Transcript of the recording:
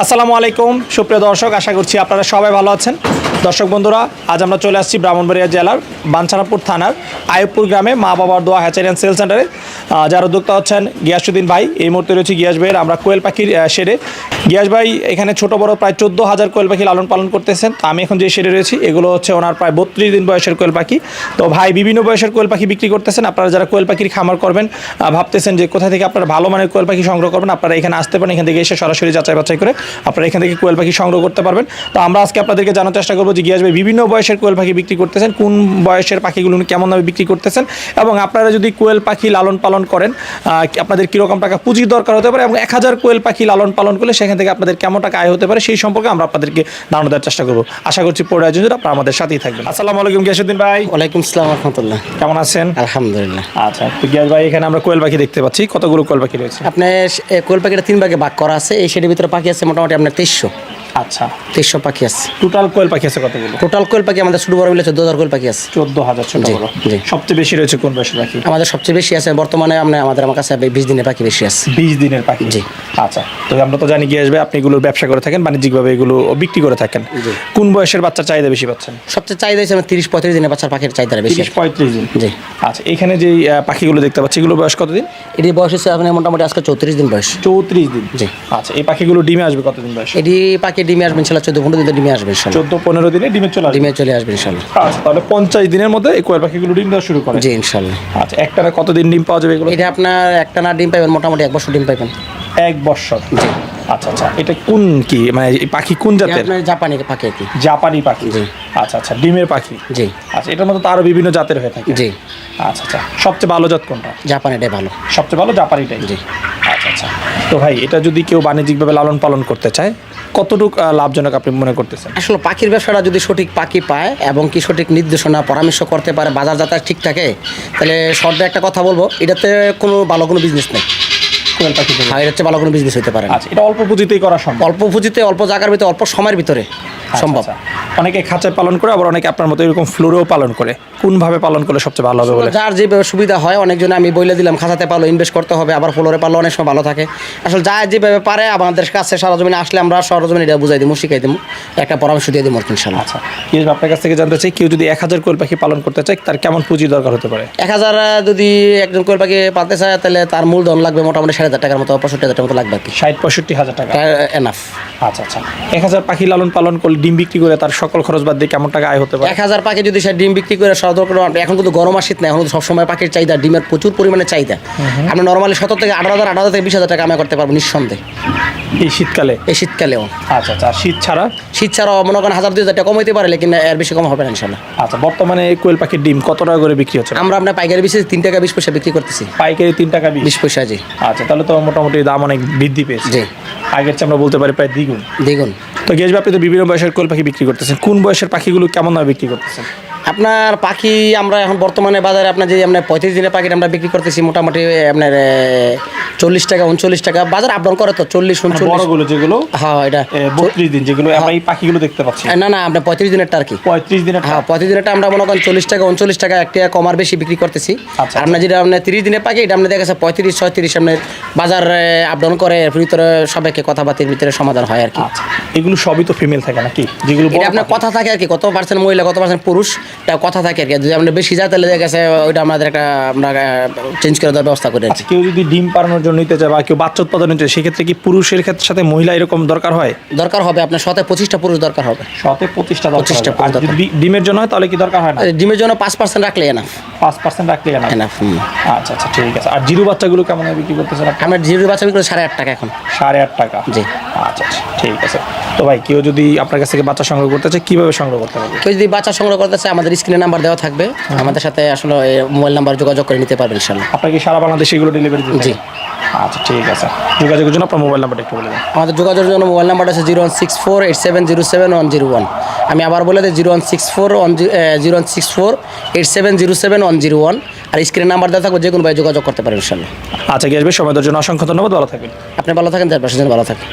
আসসালামু আলাইকুম সুপ্রিয় দর্শক, আশা করছি আপনারা সবাই ভালো আছেন। দর্শক বন্ধুরা, আজ আমরা চলে আসছি ব্রাহ্মণবাড়িয়া জেলার বাঞ্ছারামপুর থানার আইয়ুবপুর গ্রামে মা বাবার দোয়া হ্যাচারি অ্যান্ড সেল সেন্টারে। যার উদ্যোক্তা হচ্ছেন গিয়াসউদ্দিন ভাই। এই মুহূর্তে রয়েছে গিয়াস ভাইয়ের আমরা কোয়েল পাখির শেডে। গিয়াস ভাই এখানে ছোট বড় প্রায় 14,000 কোয়েল পাখি লালন পালন করতেছেন। তো আমি এখন যে শেডে রয়েছি এগুলো হচ্ছে ওনার প্রায় 32 দিন বয়সের কোয়েল পাখি। তো ভাই বিভিন্ন বয়সের কোয়েল পাখি বিক্রি করতেছেন। আপনারা যারা কোয়েল পাখির খামার করবেন, ভাবতেছেন যে কোথা থেকে আপনারা ভালো মানের কোয়েল পাখি সংগ্রহ করবেন, আপনারা এখানে আসতে পারেন। এখান থেকে এসে সরাসরি যাচাই বাছাই করে আপনারা এখান থেকে কোয়েল পাখি সংগ্রহ করতে পারবেন। তো আমরা আজকে আপনাদেরকে জানার চেষ্টা করবো যে গিয়াস ভাই বিভিন্ন বয়সের কোয়েল পাখি বিক্রি করতেছেন, কোন বয়সের পাখিগুলো কেমন দামে বিক্রি করতেছেন, এবং আপনারা যদি কোয়েল পাখি লালন পালন করেন আপনাদের কীরকম টাকা পুঁজির দরকার হতে পারে, এবং 1000 কোয়েল পাখি লালন পালন করলে সেখান থেকে আপনাদের কেমন টাকা আয় হতে পারে সেই সম্পর্কে আমরা আপনাদেরকে ধারণা দেওয়ার চেষ্টা করবো। আশা করছি পরে আয়োজন আপনারা আমাদের সাথেই থাকবেন। আসসালামু আলাইকুম গিয়াসউদ্দিন ভাই। ওয়ালাইকুম আসসালাম রহমতুল্লাহ। কেমন আছেন? আলহামদুলিল্লাহ। আচ্ছা, তো গিয়াস ভাই এখানে আমরা কোয়েল পাখি দেখতে পাচ্ছি। কতগুলো কোয়েল পাখি রয়েছে? আপনার কোয়েল পাখিটা 3 ভাগে ভাগ করা আছে। এই শেডের ভিতরে পাখি আছে মোটামুটি আপনার 2300। আচ্ছা, 2300 পাখি আছে। টোটাল কোয়েল পাখি আছে কতগুলো? টোটাল কোয়েল পাখি আমাদের ছোট বড় মিলে 14,000 কোয়েল পাখি আছে। 14,000 ছোট বড়। জি। সবচেয়ে বেশি রয়েছে কোন বয়সের পাখি? আমাদের সবচেয়ে বেশি আছে বর্তমানে আমার কাছে 20 দিনের পাখি বেশি আছে। 20 দিনের পাখি। জি। আচ্ছা, তো আমরা তো জানি গিয়াস ভাই আপনি এগুলোর ব্যবসা করে থাকেন, বাণিজ্যিকভাবে এগুলো বিক্রি করে থাকেন। কোন বয়সের বাচ্চার চাহিদা বেশি পাচ্ছেন? সবচেয়ে চাহিদা আছে 30-35 দিনের বাচ্চার পাখির চাহিদা বেশি। 30-35 দিন। জি। আচ্ছা, এখানে যে পাখিগুলো দেখতে পাচ্ছি এগুলো বয়স কতদিন? এটি বয়স হচ্ছে আপনার মোটামুটি আজকে 34 দিন বয়স। 34 দিন। জি। আচ্ছা, এই পাখিগুলো ডিমে আসবে কতদিন বয়স? এটি পাখি ডিমে আসবে ইনশাআল্লাহ 14-15 দিনে ডিমে আসবে ইনশাআল্লাহ। 14-15 দিনে ডিমে চলে আসবে। ডিমে চলে আসবে ইনশাআল্লাহ। আচ্ছা, তাহলে 50 দিনের মধ্যে এই কোয়েল পাখিগুলো ডিম দেওয়া শুরু করে। জি ইনশাআল্লাহ। আচ্ছা, একটানা কতদিন ডিম পাওয়া যাবে এগুলো? এটা আপনার একটানা ডিম পাবেন মোটামুটি 1 বছর ডিম পাবেন। 1 বছর। জি। আচ্ছা আচ্ছা, এটা কোন কি মানে এই পাখি কোন জাতের? আপনার জাপানি পাখি কি? জাপানি পাখি। জি। আচ্ছা আচ্ছা, ডিমের পাখি। জি। আচ্ছা, এটার মধ্যে তো আরো বিভিন্ন জাতের হয়ে থাকে। জি। আচ্ছা আচ্ছা, সবচেয়ে ভালো জাত কোনটা? জাপানিটাই ভালো। সবচেয়ে ভালো জাপানিটাই। জি। আচ্ছা আচ্ছা, তো ভাই এটা যদি কেউ বাণিজ্যিকভাবে লালন পালন করতে চায় কতটুকু লাভজনক আপনি মনে করতেছেন? আসলে পাখির ব্যবসাটা যদি সঠিক পাখি পায় এবং কি সঠিক নির্দেশনা পরামর্শ করতে পারে, বাজার যাতায়াত ঠিক থাকে, তাহলে শর্টে একটা কথা বলবো, এটাতে কোনো ভালো কোনো বিজনেস নেই। কোয়েল পাখি থেকে? হ্যাঁ, এর হচ্ছে ভালো কোনো বিজনেস হতে পারে না। আচ্ছা, এটা অল্প পুঁজিতেই করা সম্ভব? অল্প পুঁজিতে অল্প জায়গার ভিতরে অল্প সময়ের ভিতরে সম্ভব। আচ্ছা, অনেকে খাঁচায় পালন করে, আবার অনেকে আপনার মতো এরকম ফ্লোরেও পালন করে। কোনভাবে পালন করলে সবচেয়ে ভালো হবে বলে? যার যেভাবে সুবিধা হয়, অনেকজনে আমি বলে দিলাম খাঁচাতে পারলো ইনভেস্ট করতে হবে, আবার ফ্লোরে পারলো অনেক সময় ভালো থাকে। আসলে যার যেভাবে পারে আমাদের কাছে সরজমিনে আসলে আমরা সরজমিনে এটা বুঝাই দিবো, শিখাই দেবো, একটা পরামর্শ দিয়ে দেবো ইনশাআল্লাহ। আচ্ছা, আপনার কাছ থেকে জানতে চাই, কেউ যদি 1000 কোয়েল পাখি পালন করতে চায় তার কেমন পুঁজি দরকার হতে পারে? 1000 যদি একজন কোয়েল পাখি পালতে চায় তাহলে তার মূলধন লাগবে মোটামুটি 7,500 টাকার মতো, 65,000 টাকার মতো লাগবে আর কি। 60-65 হাজার টাকা এনাফ। আচ্ছা আচ্ছা, 1000 পাখি লালন পালন করলে ডিম বিক্রি করে তার সকল খরচ বাদ দিয়ে কেমন টাকা আয় হতে পারে? 1000 পাখি যদি সে ডিম বিক্রি করে এখন কিন্তু গরম আর শীত না, এখন সবসময় পাখির চাহিদা, ডিমের প্রচুর পরিমাণে চাহিদা। আমরা নর্মালি 17 থেকে 18,000 থেকে 20,000 টাকা কামাই করতে পারবো নিঃসন্দেহে এই শীতকালে? এই শীতকালেও। আচ্ছা আচ্ছা, আর শীত ছাড়া? শীত ছাড়াও মনে করেন 1000-2000 টাকা কমাইতে পারে, লেকিন এর বেশি কম হবে না ইনশাল্লাহ। আচ্ছা, বর্তমানে এই কোয়েল পাখির ডিম কত টাকা করে বিক্রি হচ্ছে? আমরা আপনার পাইকারি বেশি 3 টাকা 20 পয়সা বিক্রি করতেছি। পাইকারি 3 টাকা 20 পয়সা। জি। আচ্ছা, তাহলে তো মোটামুটি দাম অনেক বৃদ্ধি পেয়েছে। জি। আগের চেয়ে আমরা বলতে পারি প্রায় দ্বিগুণ। দ্বিগুণ। তো গিয়াস ভাই, আপনি তো বিভিন্ন বয়সের কোয়েল পাখি বিক্রি করতেছেন, কোন বয়সের পাখিগুলো কেমন দামে বিক্রি করতেছেন? আপনার পাখি আমরা এখন বর্তমানে বাজারে আপনার যে আমরা 35 দিনের পাখিটা আমরা বিক্রি করতেছি মোটামুটি আপনার 40 টাকা 39 টাকা, বাজার আপডাউন করে তো 40-39। বড়গুলো যেগুলো? হ্যাঁ, এটা 32 দিন যেগুলো আমরা এই পাখিগুলো দেখতে পাচ্ছি। না না, আপনার 35 দিনেরটা আর কি। 35 দিনের? হ্যাঁ, 35 দিনেরটা আমরা মনে করেন 40 টাকা 39 টাকা, একটা কমার বেশি বিক্রি করতেছি। আচ্ছা, আর আপনার যেটা আপনার 30 দিনের পাখি এটা আপনার দেখা গেছে 35-36 আপনার বাজার আপডাউন করে, এর ভিতরে সবাইকে কথাবার্তার ভিতরে সমাধান হয় আর কি। আচ্ছা, এগুলো সবই তো ফিমেল থাকে নাকি? যেগুলো এটা আপনার কথা থাকে আর কি, কত পার্সেন্ট মহিলা কত পার্সেন্ট পুরুষ, এটা কথা থাকে আর কি। যদি আমরা বেশি যায় তাহলে দেখা গেছে ওইটা আমাদের একটা আমরা চেঞ্জ করে দেওয়ার ব্যবস্থা করে। আচ্ছা, কেউ যদি ডিম পাড়ানোর জন্য নিতে চায় বা কেউ বাচ্চা উৎপাদন নিতে চায়, সেক্ষেত্রে কি পুরুষের ক্ষেত্রে সাথে মহিলা এরকম দরকার হয়? দরকার হবে আপনার 25টা পুরুষ দরকার হবে। 25টা দরকার। 25টা আর যদি ডিমের জন্য হয় তাহলে কি দরকার হয় না? ডিমের জন্য 5% রাখলে এনাফ। 5% রাখলে এনাফ। আচ্ছা আচ্ছা, ঠিক আছে। আর জিরো বাচ্চাগুলো কেমন বিক্রি করতেছেন আপনি? আমার জিরো বাচ্চা বিক্রি 8.5 টাকা এখন। 8.5 টাকা? জি। আচ্ছা আচ্ছা, ঠিক আছে। তো ভাই, কেউ যদি আপনার কাছ থেকে বাচ্চা সংগ্রহ করতে চায় কিভাবে সংগ্রহ করতে হবে? কেউ যদি বাচ্চা সংগ্রহ করতে চায় আমাদের স্ক্রিনে নাম্বার দেওয়া থাকবে, আমাদের সাথে আসলে মোবাইল নাম্বার যোগাযোগ করে নিতে পারবেন ইনশাআল্লাহ। আপনার কি সারা বাংলাদেশে এগুলো ডেলিভারি দিতে? জি। আচ্ছা, ঠিক আছে। যোগাযোগের জন্য আপনার মোবাইল নাম্বারটা একটু বলে দেন। আমাদের যোগাযোগের জন্য মোবাইল নাম্বারটা আছে 01648707101। আমি আবার বলে দিই 01648707101। আর স্ক্রিনে নাম্বার দেওয়া থাকবে, যে কোনো ভাই যোগাযোগ করতে পারেন ইনশাআল্লাহ। আচ্ছা গিয়াস ভাই, সময় দেওয়ার জন্য অসংখ্য ধন্যবাদ। ভালো থাকবেন। আপনি ভালো থাকেন, 4 পাশের জন্য ভালো থাকেন।